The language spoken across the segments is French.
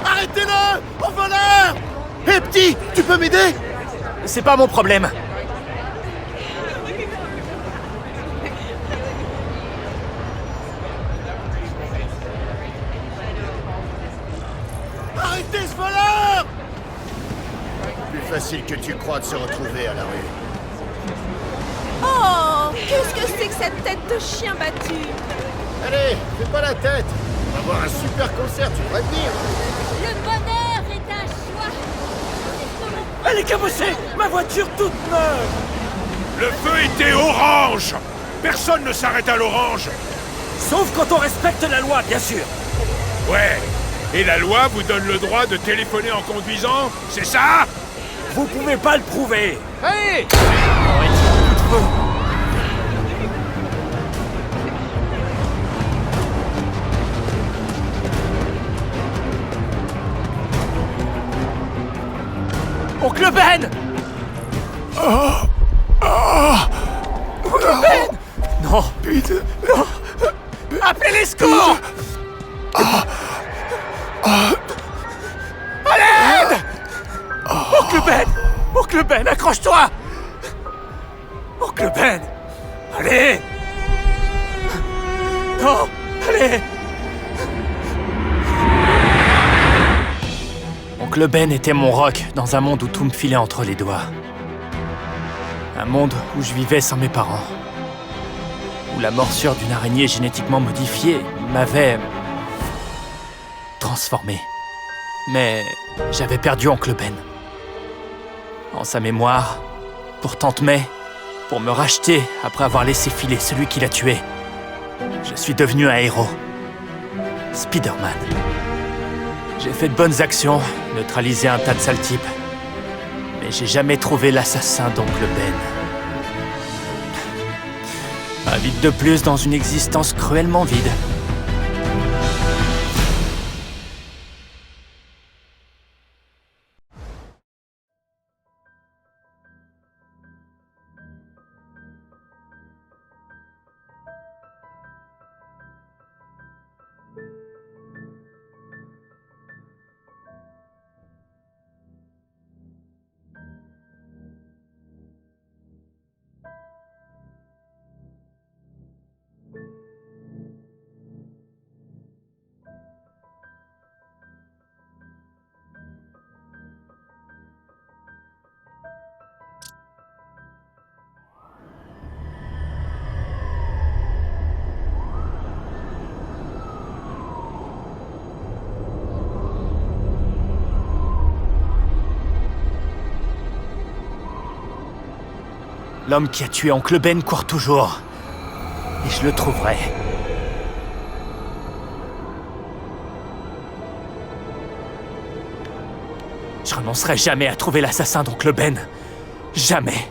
Arrêtez-le! Au voleur! Hé petit, tu peux m'aider? C'est pas mon problème. Arrêtez ce voleur! Plus facile que tu crois de se retrouver à la rue. Oh, qu'est-ce que c'est que cette tête de chien battu? Allez, fais pas la tête. On va avoir un super concert, tu devrais venir. Le bonheur est un choix. Elle est cabossée! Ma voiture toute neuve! Le feu était orange! Personne ne s'arrête à l'orange! Sauf quand on respecte la loi, bien sûr! Ouais. Et la loi vous donne le droit de téléphoner en conduisant, c'est ça? Vous pouvez pas le prouver! Hey! Oncle Ben! Oncle Ben! Non! Putain! Non! Appelez les secours! À l'aide! Oncle Ben! Oncle Ben, accroche-toi! Oncle Ben! Allez! Non! Allez! Oncle Ben était mon rock dans un monde où tout me filait entre les doigts. Un monde où je vivais sans mes parents. Où la morsure d'une araignée génétiquement modifiée m'avait transformé. Mais j'avais perdu Oncle Ben. En sa mémoire, pour Tante May, pour me racheter après avoir laissé filer celui qui l'a tué, je suis devenu un héros. Spider-Man. J'ai fait de bonnes actions, neutralisé un tas de sales types. Mais j'ai jamais trouvé l'assassin d'Oncle Ben. Un vide de plus dans une existence cruellement vide. L'homme qui a tué Oncle Ben court toujours. Et je le trouverai. Je renoncerai jamais à trouver l'assassin d'Oncle Ben. Jamais.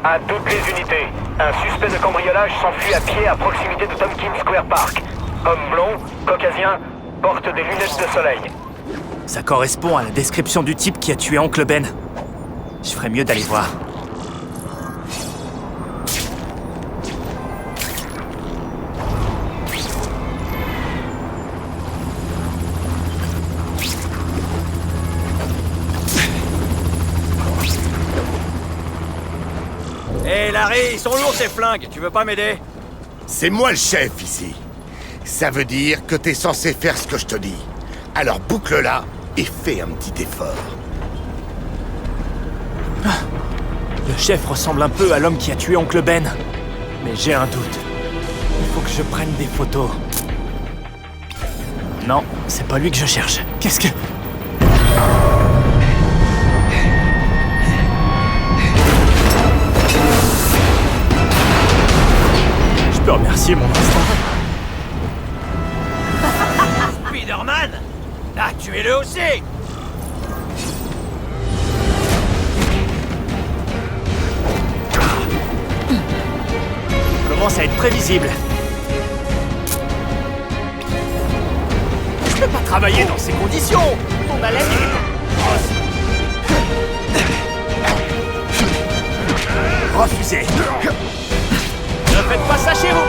À toutes les unités, un suspect de cambriolage s'enfuit à pied à proximité de Tompkins Square Park. Homme blond, caucasien, porte des lunettes de soleil. Ça correspond à la description du type qui a tué Oncle Ben. Je ferais mieux d'aller voir. Hé Larry, ils sont lourds ces flingues, tu veux pas m'aider? C'est moi le chef ici. Ça veut dire que t'es censé faire ce que je te dis. Alors boucle-la et fais un petit effort. Le chef ressemble un peu à l'homme qui a tué Oncle Ben. Mais j'ai un doute. Il faut que je prenne des photos. Non, c'est pas lui que je cherche. Qu'est-ce que... Je peux remercier mon instinct. Spider-Man? Ah, tuez-le aussi! Commence à être prévisible. Je peux pas travailler dans ces conditions. Ton haleine est... Refusé. Ne faites pas ça chez vous.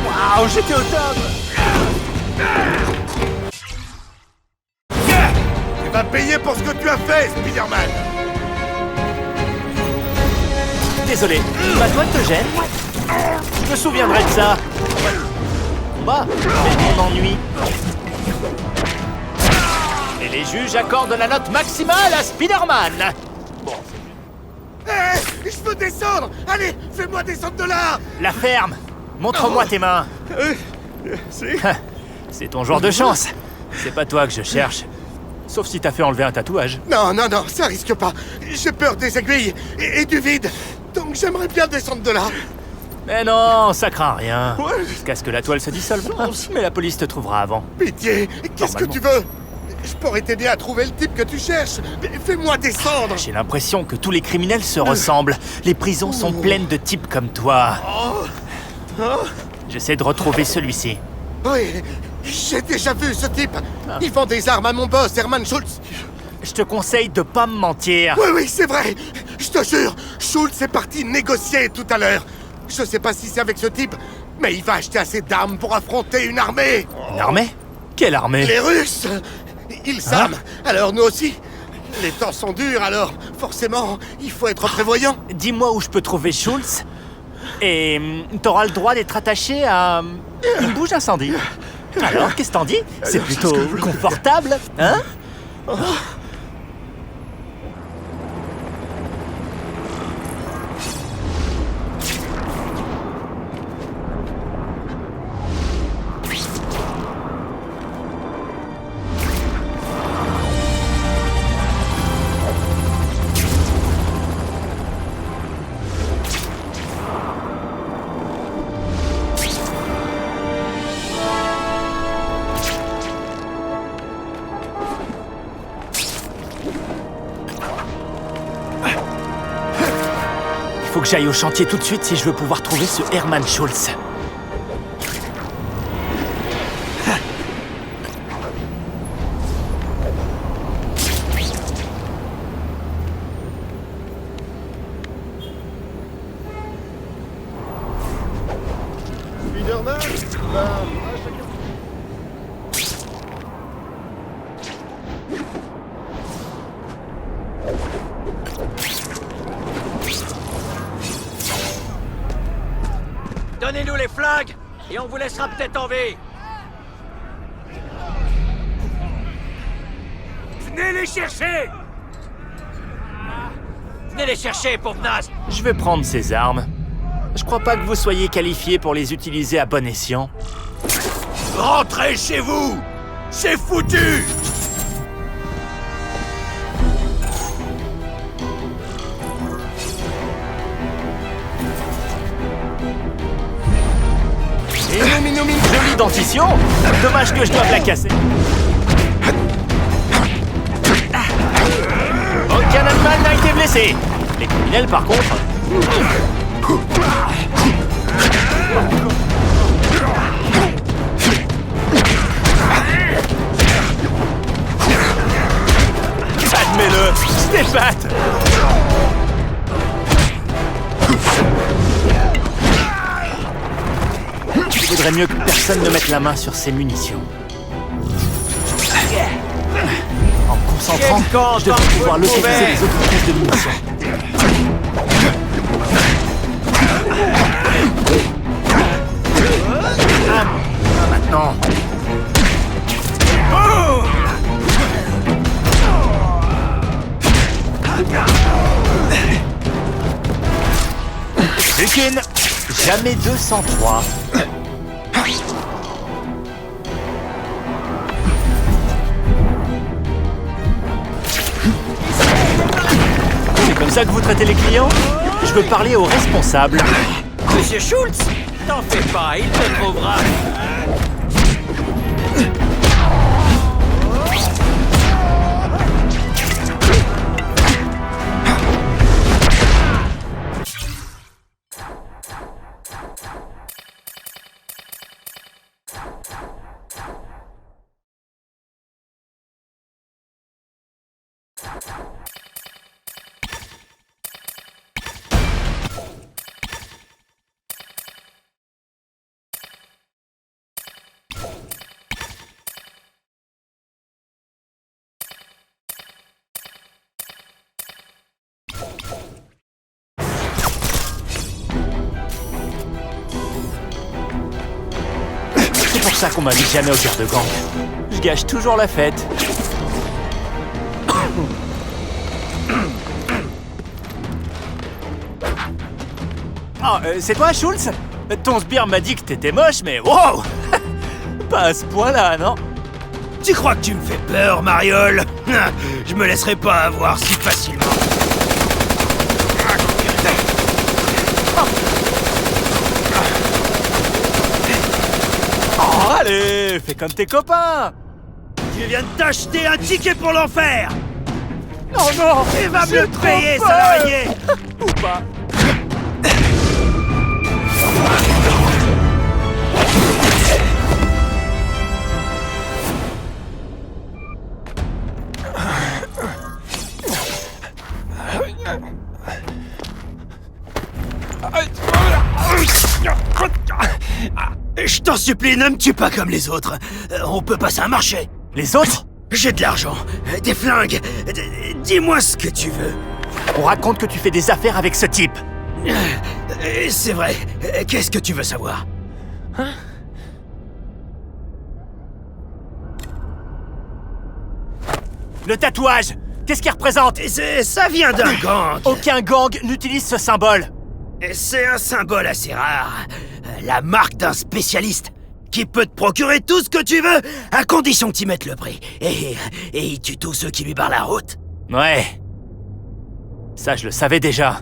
Waouh, j'étais au top. Tu vas payer pour ce que tu as fait, Spider-Man. Désolé, ma toile te gêne? Je me souviendrai de ça. Combat, mais mon ennui. Et les juges accordent la note maximale à Spider-Man. Bon, Hé, je veux descendre. Allez, fais-moi descendre de là. la ferme. Montre-moi tes mains. C'est ton genre de chance. C'est pas toi que je cherche. Sauf si t'as fait enlever un tatouage. Non, non, non, ça risque pas. J'ai peur des aiguilles et du vide. Donc j'aimerais bien descendre de là. Mais non, ça craint rien. Jusqu'à ce que la toile se dissolve. Mais la police te trouvera avant. Pitié, qu'est-ce que tu veux? Je pourrais t'aider à trouver le type que tu cherches. Mais fais-moi descendre. J'ai l'impression que tous les criminels se ressemblent. Les prisons sont pleines de types comme toi. J'essaie de retrouver celui-ci. Oui, j'ai déjà vu ce type. Il vend des armes à mon boss, Herman Schultz. Je te conseille de pas me mentir. Oui, oui, c'est vrai. Je te jure, Schultz est parti négocier tout à l'heure. Je sais pas si c'est avec ce type, mais il va acheter assez d'armes pour affronter une armée. Une armée? Quelle armée? Les Russes, ils s'arment. Alors nous aussi. Les temps sont durs, alors forcément, il faut être prévoyant. Dis-moi où je peux trouver Schultz. Et t'auras le droit d'être attaché à une bouche incendie. Alors, qu'est-ce que t'en dis? C'est plutôt confortable, hein? Faut que j'aille au chantier tout de suite si je veux pouvoir trouver ce Herman Schultz. Spider-Man, Donnez-nous les flingues et on vous laissera peut-être en vie. Venez les chercher! Venez les chercher, pauvre naze! Je vais prendre ces armes. Je crois pas que vous soyez qualifié pour les utiliser à bon escient. Rentrez chez vous! C'est foutu! Jolie dentition. Dommage que je doive la casser. Aucun animal n'a été blessé. Les criminels, par contre... Admets-le, c'est pattes. Vaudrait mieux que personne ne mette la main sur ses munitions. En me concentrant, je devrais pouvoir localiser les autres pièces de munitions. Maintenant. Plus qu'une, jamais 203. C'est comme ça que vous traitez les clients? Je veux parler au responsable. Monsieur Schultz, t'en fais pas, il te trouvera. C'est pour ça qu'on m'invite jamais aux guerres de gang. Je gâche toujours la fête. Oh, c'est toi, Schultz? Ton sbire m'a dit que t'étais moche, mais wow! Pas à ce point-là, non? Tu crois que tu me fais peur, Mariole? Je me laisserai pas avoir si facilement. Oh, allez, fais comme tes copains! Tu viens de t'acheter un ticket pour l'enfer! Oh non! Il va j'ai mieux te trop payer, peur. salarié! Ou pas? Je t'en supplie, ne me tue pas comme les autres. On peut passer un marché. Les autres? J'ai de l'argent, des flingues. Dis-moi ce que tu veux. On raconte que tu fais des affaires avec ce type. C'est vrai. Qu'est-ce que tu veux savoir? Le tatouage, qu'est-ce qu'il représente? Ça vient d'un gang. Aucun gang n'utilise ce symbole. C'est un symbole assez rare. La marque d'un spécialiste qui peut te procurer tout ce que tu veux à condition que tu mettes le prix. Et il tue tous ceux qui lui barrent la route. Ouais. Ça, je le savais déjà.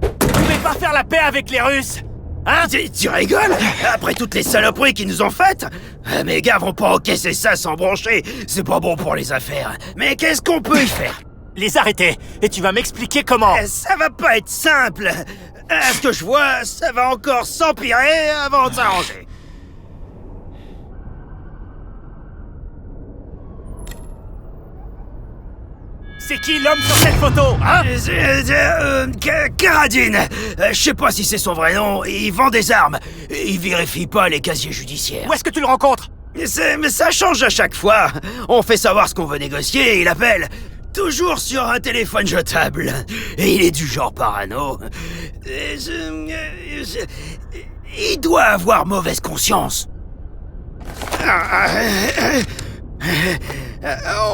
Tu voulais pas faire la paix avec les Russes? Hein? Tu rigoles? Après toutes les saloperies qu'ils nous ont faites? Mes gars vont pas encaisser ça sans broncher. C'est pas bon pour les affaires. Mais qu'est-ce qu'on peut y faire? Les arrêter. Et tu vas m'expliquer comment. Ça va pas être simple. À ce que je vois, ça va encore s'empirer avant de s'arranger. C'est qui l'homme sur cette photo, hein? Karadine. Je sais pas si c'est son vrai nom. Il vend des armes. Il vérifie pas les casiers judiciaires. Où est-ce que tu le rencontres? Mais ça change à chaque fois. On fait savoir ce qu'on veut négocier et il appelle. Toujours sur un téléphone jetable. Et il est du genre parano. Il doit avoir mauvaise conscience.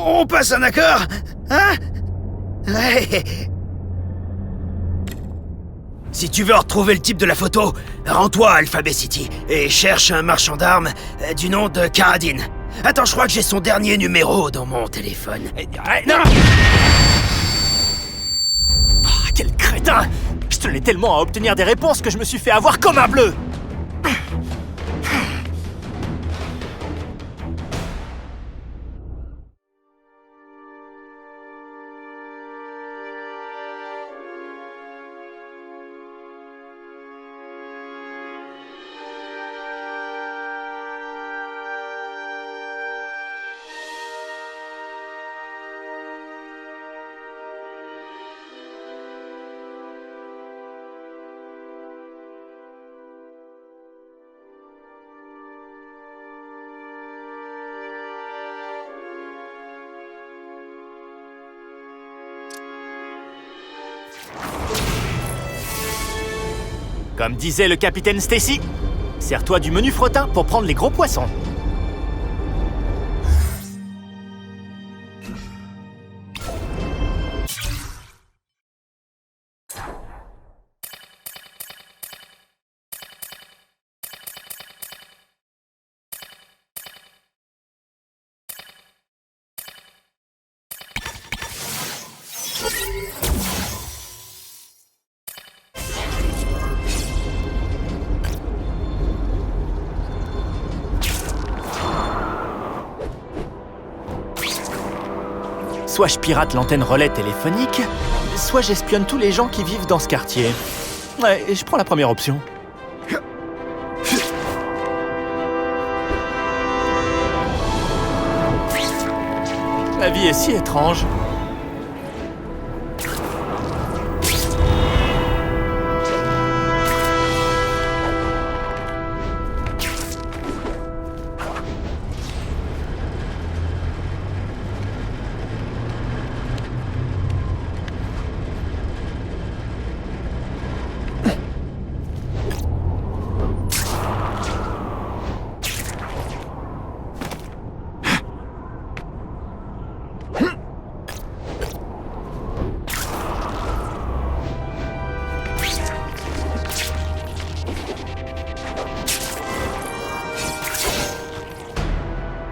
On passe un accord? Hein? Ouais. Si tu veux retrouver le type de la photo, rends-toi à Alphabet City et cherche un marchand d'armes du nom de Karadine. Attends, je crois que j'ai son dernier numéro dans mon téléphone. Non! Oh, quel crétin! Je tenais tellement à obtenir des réponses que je me suis fait avoir comme un bleu! Comme disait le capitaine Stacy, sers-toi du menu fretin pour prendre les gros poissons. Soit je pirate l'antenne relais téléphonique, soit j'espionne tous les gens qui vivent dans ce quartier. Ouais, et je prends la première option. La vie est si étrange.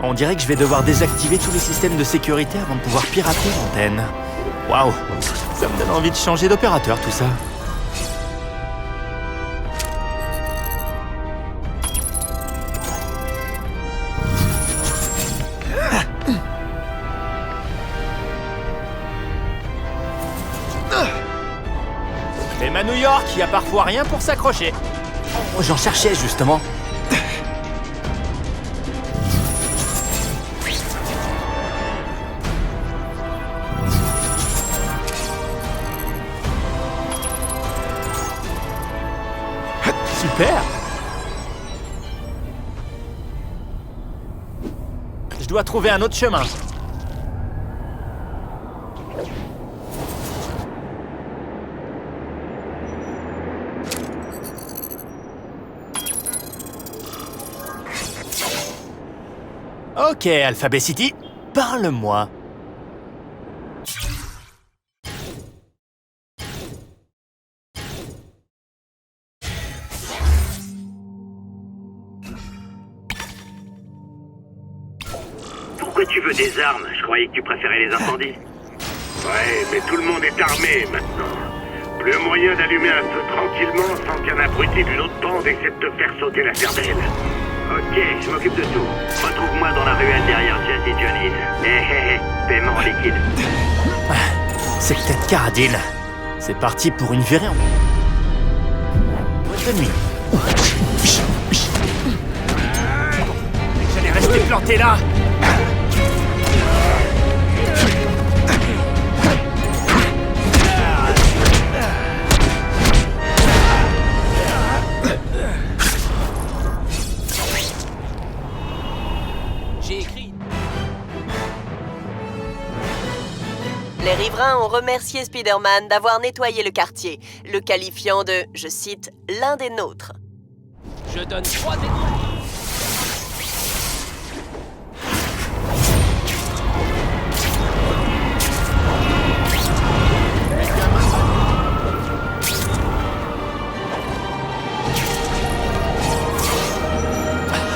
On dirait que je vais devoir désactiver tous les systèmes de sécurité avant de pouvoir pirater l'antenne. Waouh, ça me donne envie de changer d'opérateur tout ça. Même à New York, il y a parfois rien pour s'accrocher. Oh, j'en cherchais justement. Super! Je dois trouver un autre chemin. Ok, Alphabet City, parle-moi. Pourquoi tu veux des armes? Je croyais que tu préférais les incendies. Ouais, mais tout le monde est armé maintenant. Plus moyen d'allumer un feu tranquillement sans qu'un abruti d'une autre bande essaie de te faire sauter la cervelle. Ok, je m'occupe de tout. Retrouve-moi dans la ruelle derrière Jesse Johnny's. Paiement en liquide. C'est peut-être Caradine. C'est parti pour une virée en... Bonne nuit. J'allais rester planté là. Les riverains ont remercié Spider-Man d'avoir nettoyé le quartier, le qualifiant de, je cite, l'un des nôtres. Je donne 3 étoiles.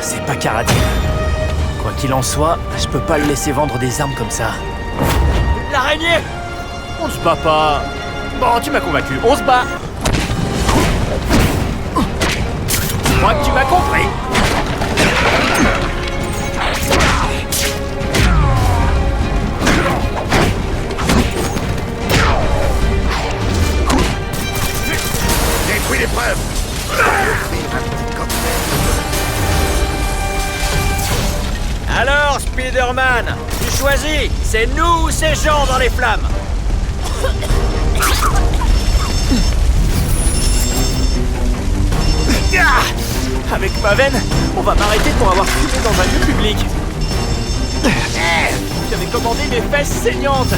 C'est pas Caradine. Quoi qu'il en soit, je peux pas le laisser vendre des armes comme ça. L'araignée! On se bat pas. Bon, tu m'as convaincu, on se bat. Je crois que tu m'as compris. Détruis les preuves. Alors, Spider-Man, tu choisis, c'est nous ou ces gens dans les flammes? Avec ma veine, on va m'arrêter pour avoir fumé dans un lieu public. J'avais commandé mes fesses saignantes.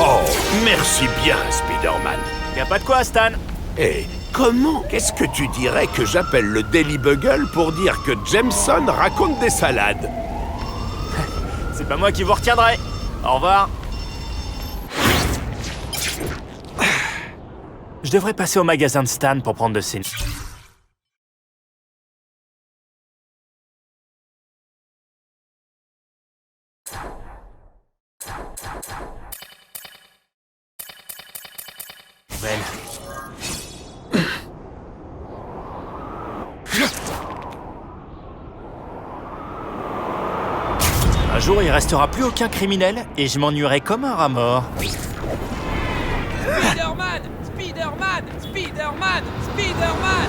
Oh, merci bien, Spider-Man. Y a pas de quoi, Stan. Et comment est-ce que tu dirais que j'appelle le Daily Bugle pour dire que Jameson raconte des salades? C'est pas moi qui vous retiendrai. Au revoir. Je devrais passer au magasin de Stan pour prendre de ses... nouvelles. Un jour, il restera plus aucun criminel et je m'ennuierai comme un rat mort. Spider-Man! Spider-Man! Spider-Man! Spider-Man!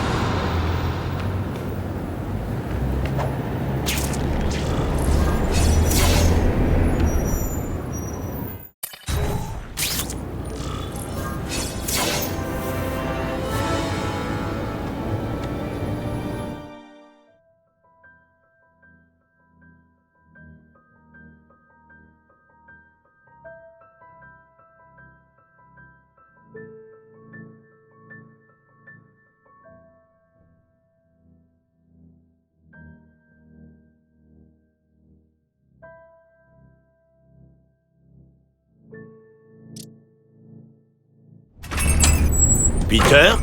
Peter?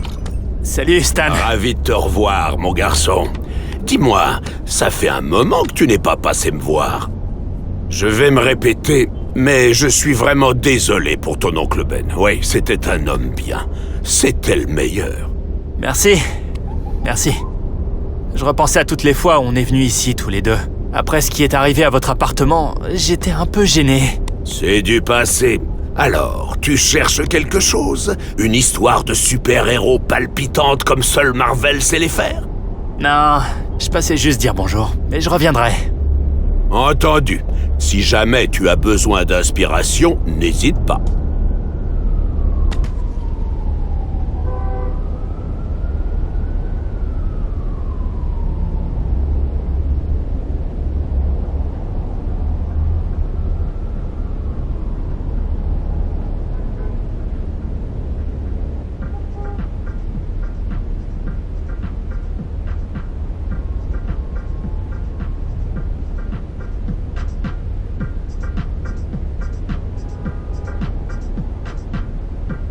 Salut, Stan. Ravi de te revoir, mon garçon. Dis-moi, ça fait un moment que tu n'es pas passé me voir. Je vais me répéter, mais je suis vraiment désolé pour ton oncle Ben. Oui, c'était un homme bien. C'était le meilleur. Merci. Merci. Je repensais à toutes les fois où on est venus ici tous les deux. Après ce qui est arrivé à votre appartement, j'étais un peu gêné. C'est du passé. Alors, tu cherches quelque chose? Une histoire de super-héros palpitante comme seul Marvel sait les faire? Non, je passais juste dire bonjour, mais je reviendrai. Entendu. Si jamais tu as besoin d'inspiration, n'hésite pas.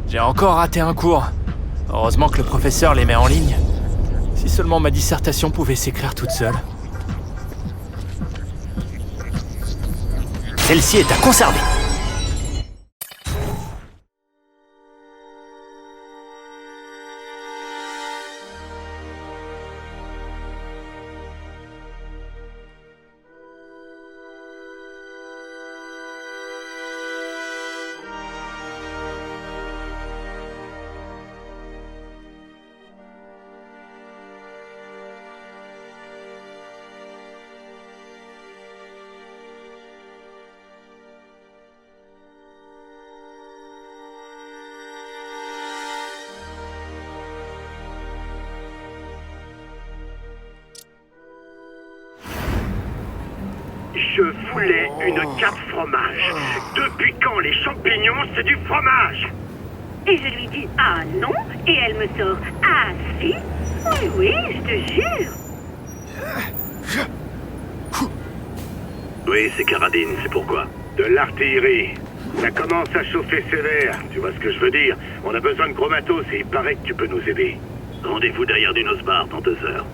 J'ai encore raté un cours. Heureusement que le professeur les met en ligne. Si seulement ma dissertation pouvait s'écrire toute seule. Celle-ci est à conserver. Je voulais une carte fromage. Depuis quand les champignons, c'est du fromage? Et je lui dis ah non, et elle me sort ah si. Oui, oui, je te jure. Oui, c'est Carradine, c'est pourquoi. De l'artillerie. Ça commence à chauffer sévère, tu vois ce que je veux dire? On a besoin de gros matos et il paraît que tu peux nous aider. Rendez-vous derrière du Nosbar dans 2 heures.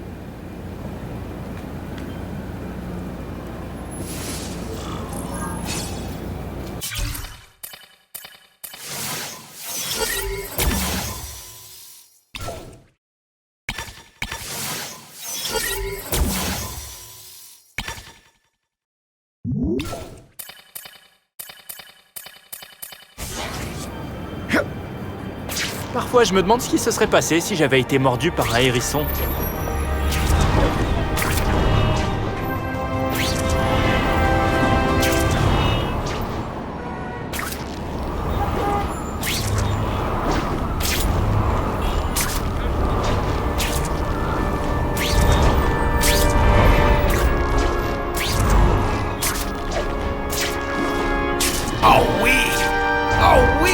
Parfois, je me demande ce qui se serait passé si j'avais été mordu par un hérisson. Oh oui! Oh oui!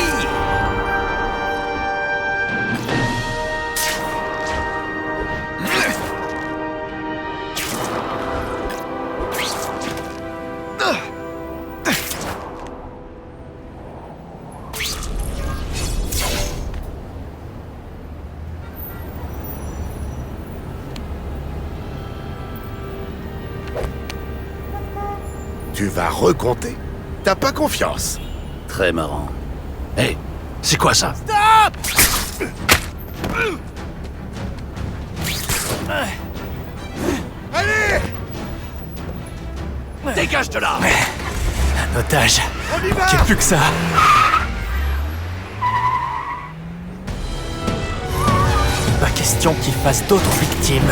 Tu vas recompter? T'as pas confiance? Très marrant. Hé, c'est quoi ça? Allez! Dégage de là! Un otage. On y va! J'ai plus que ça. Pas question qu'il fasse d'autres victimes.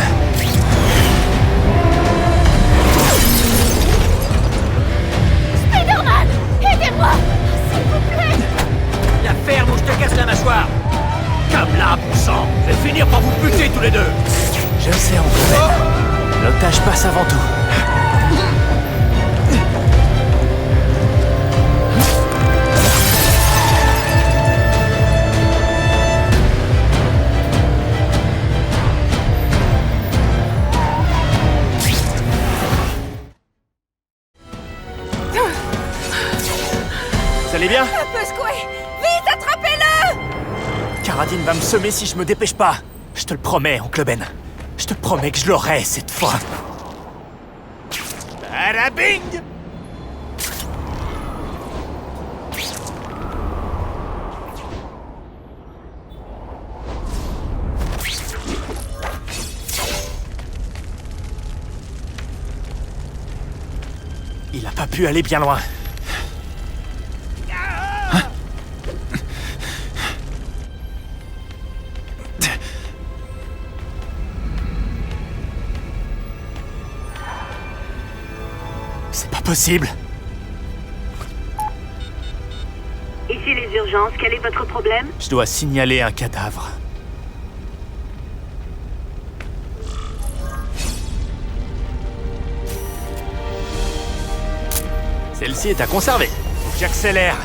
Spider-Man, aidez-moi, s'il vous plaît. La ferme ou je te casse la mâchoire. Comme là, bon sang. Je vais finir par vous buter tous les deux. Je sais, Oncle Ben. L'otage passe avant tout. Vous allez bien? Un peu secoué. Vite, attrapez-le. Karadine va me semer si je me dépêche pas. Je te le promets, Oncle Ben. Je te promets que je l'aurai cette fois. Badabing! Il a pas pu aller bien loin. C'est pas possible. Ici les urgences, quel est votre problème? Je dois signaler un cadavre. Celle-ci est à conserver. Faut que j'accélère.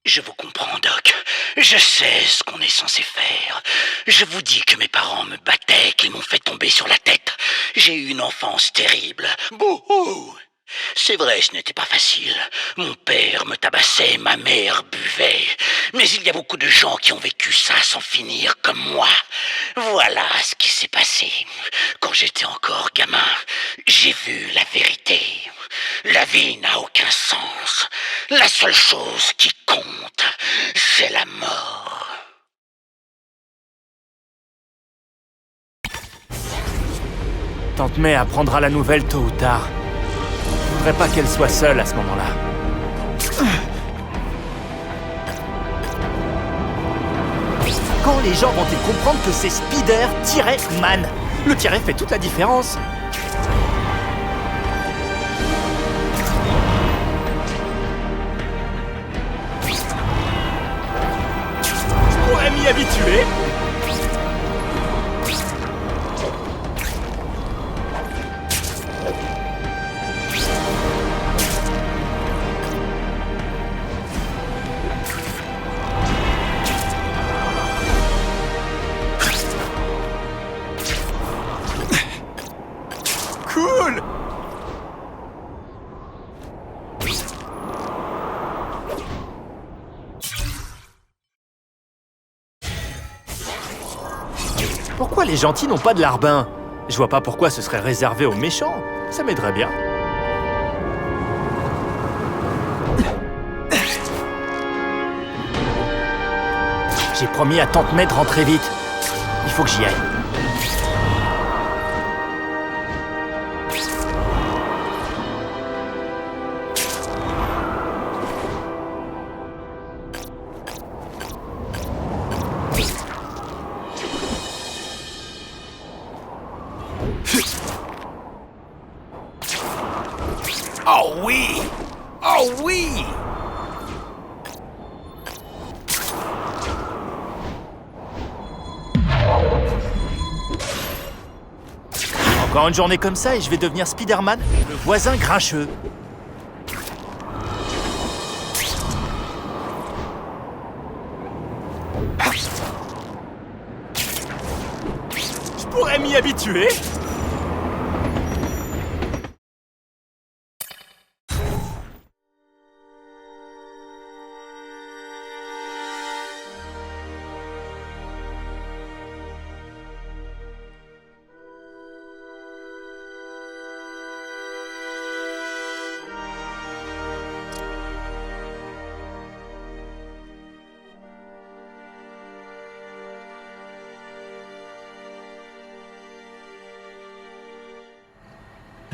Je vous comprends, Doc. Je sais ce qu'on est censé faire. Je vous dis que mes parents me battaient, qu'ils m'ont fait tomber sur la tête. J'ai eu une enfance terrible. Bouhou! C'est vrai, ce n'était pas facile. Mon père me tabassait, ma mère buvait. Mais il y a beaucoup de gens qui ont vécu ça sans finir comme moi. Voilà ce qui s'est passé. Quand j'étais encore gamin, j'ai vu la vérité. La vie n'a aucun sens. La seule chose qui compte, c'est la mort. Tante May apprendra la nouvelle tôt ou tard. Je voudrais pas qu'elle soit seule à ce moment-là. Quand les gens vont-ils comprendre que c'est Spider-Man? Le tiret fait toute la différence. Je pourrais m'y habituer. Cool! Pourquoi les gentils n'ont pas de larbin? Je vois pas pourquoi ce serait réservé aux méchants. Ça m'aiderait bien. J'ai promis à Tante May de rentrer vite. Il faut que j'y aille. Oh oui! Oh oui! Encore une journée comme ça et je vais devenir Spider-Man, le voisin grincheux. Je pourrais m'y habituer.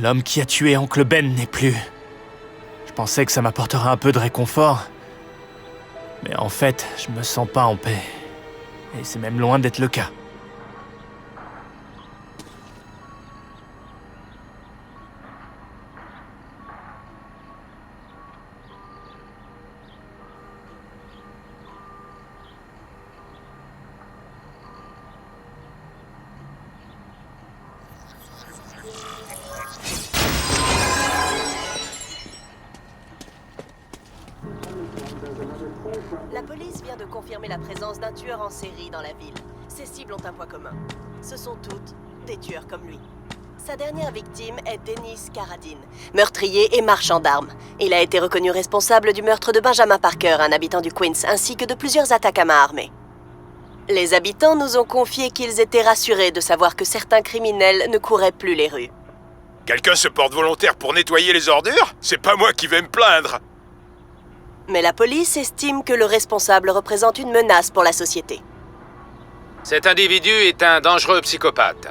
L'homme qui a tué Oncle Ben n'est plus. Je pensais que ça m'apporterait un peu de réconfort. Mais en fait, je me sens pas en paix. Et c'est même loin d'être le cas. La police vient de confirmer la présence d'un tueur en série dans la ville. Ses cibles ont un point commun. Ce sont toutes des tueurs comme lui. Sa dernière victime est Dennis Carradine, meurtrier et marchand d'armes. Il a été reconnu responsable du meurtre de Benjamin Parker, un habitant du Queens, ainsi que de plusieurs attaques à main armée. Les habitants nous ont confié qu'ils étaient rassurés de savoir que certains criminels ne couraient plus les rues. Quelqu'un se porte volontaire pour nettoyer les ordures? C'est pas moi qui vais me plaindre. Mais la police estime que le responsable représente une menace pour la société. Cet individu est un dangereux psychopathe.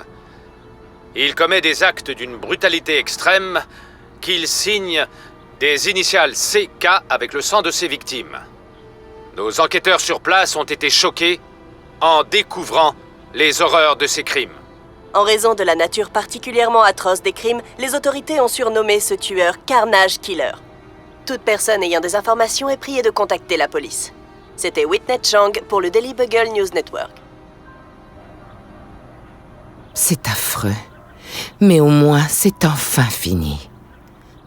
Il commet des actes d'une brutalité extrême qu'il signe des initiales CK avec le sang de ses victimes. Nos enquêteurs sur place ont été choqués en découvrant les horreurs de ces crimes. En raison de la nature particulièrement atroce des crimes, les autorités ont surnommé ce tueur Carnage Killer. Toute personne ayant des informations est priée de contacter la police. C'était Whitney Chang pour le Daily Bugle News Network. C'est affreux. Mais au moins, c'est enfin fini.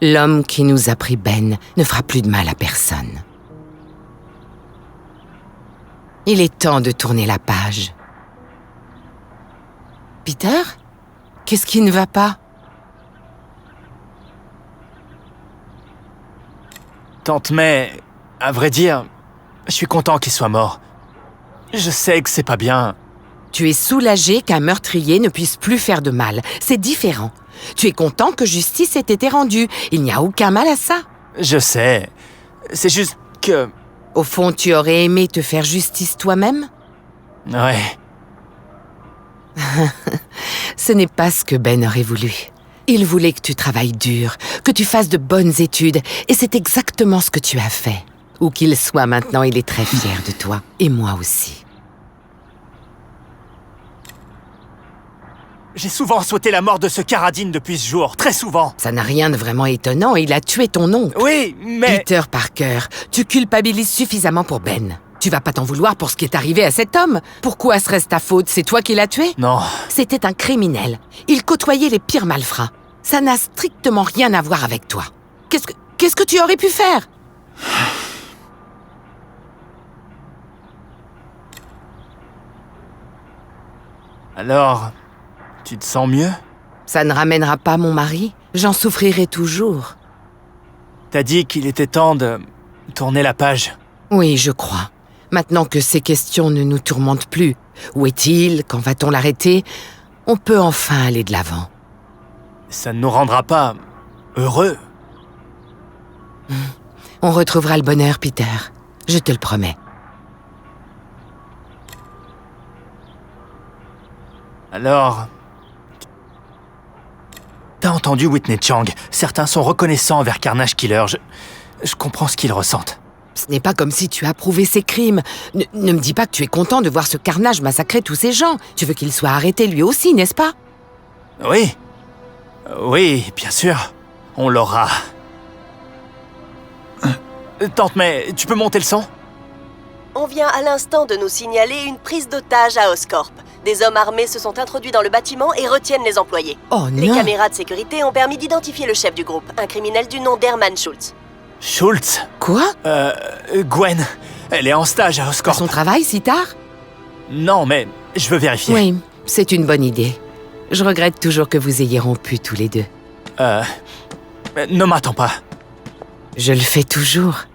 L'homme qui nous a pris Ben ne fera plus de mal à personne. Il est temps de tourner la page. Peter? Qu'est-ce qui ne va pas? Tante May, à vrai dire, je suis content qu'il soit mort. Je sais que c'est pas bien. Tu es soulagé qu'un meurtrier ne puisse plus faire de mal. C'est différent. Tu es content que justice ait été rendue. Il n'y a aucun mal à ça. Je sais. C'est juste que... Au fond, tu aurais aimé te faire justice toi-même? Ouais. Ce n'est pas ce que Ben aurait voulu. Il voulait que tu travailles dur, que tu fasses de bonnes études, et c'est exactement ce que tu as fait. Où qu'il soit maintenant, il est très fier de toi, et moi aussi. J'ai souvent souhaité la mort de ce Carradine depuis ce jour, très souvent. Ça n'a rien de vraiment étonnant, il a tué ton oncle. Oui, mais... Peter Parker, tu culpabilises suffisamment pour Ben. Tu vas pas t'en vouloir pour ce qui est arrivé à cet homme. Pourquoi serait-ce ta faute? C'est toi qui l'as tué? Non. C'était un criminel. Il côtoyait les pires malfrats. Ça n'a strictement rien à voir avec toi. Qu'est-ce que tu aurais pu faire? Alors, tu te sens mieux? Ça ne ramènera pas mon mari. J'en souffrirai toujours. T'as dit qu'il était temps de tourner la page. Oui, je crois. Maintenant que ces questions ne nous tourmentent plus, où est-il? Quand va-t-on l'arrêter? On peut enfin aller de l'avant. Ça ne nous rendra pas heureux. On retrouvera le bonheur, Peter. Je te le promets. Alors... T'as entendu Whitney Chang? Certains sont reconnaissants envers Carnage Killer. Je comprends ce qu'ils ressentent. Ce n'est pas comme si tu approuvais ses crimes. Ne me dis pas que tu es content de voir ce Carnage massacrer tous ces gens. Tu veux qu'il soit arrêté lui aussi, n'est-ce pas? Oui. Oui, bien sûr. On l'aura. Tante May, tu peux monter le son? On vient à l'instant de nous signaler une prise d'otage à Oscorp. Des hommes armés se sont introduits dans le bâtiment et retiennent les employés. Oh Les non! caméras de sécurité ont permis d'identifier le chef du groupe, un criminel du nom d'Herman Schultz. Schultz? Quoi? Gwen. Elle est en stage à À Oscorp. son travail si tard? Non, mais je veux vérifier. Oui, c'est une bonne idée. Je regrette toujours que vous ayez rompu tous les deux. Ne m'attends pas. Je le fais toujours.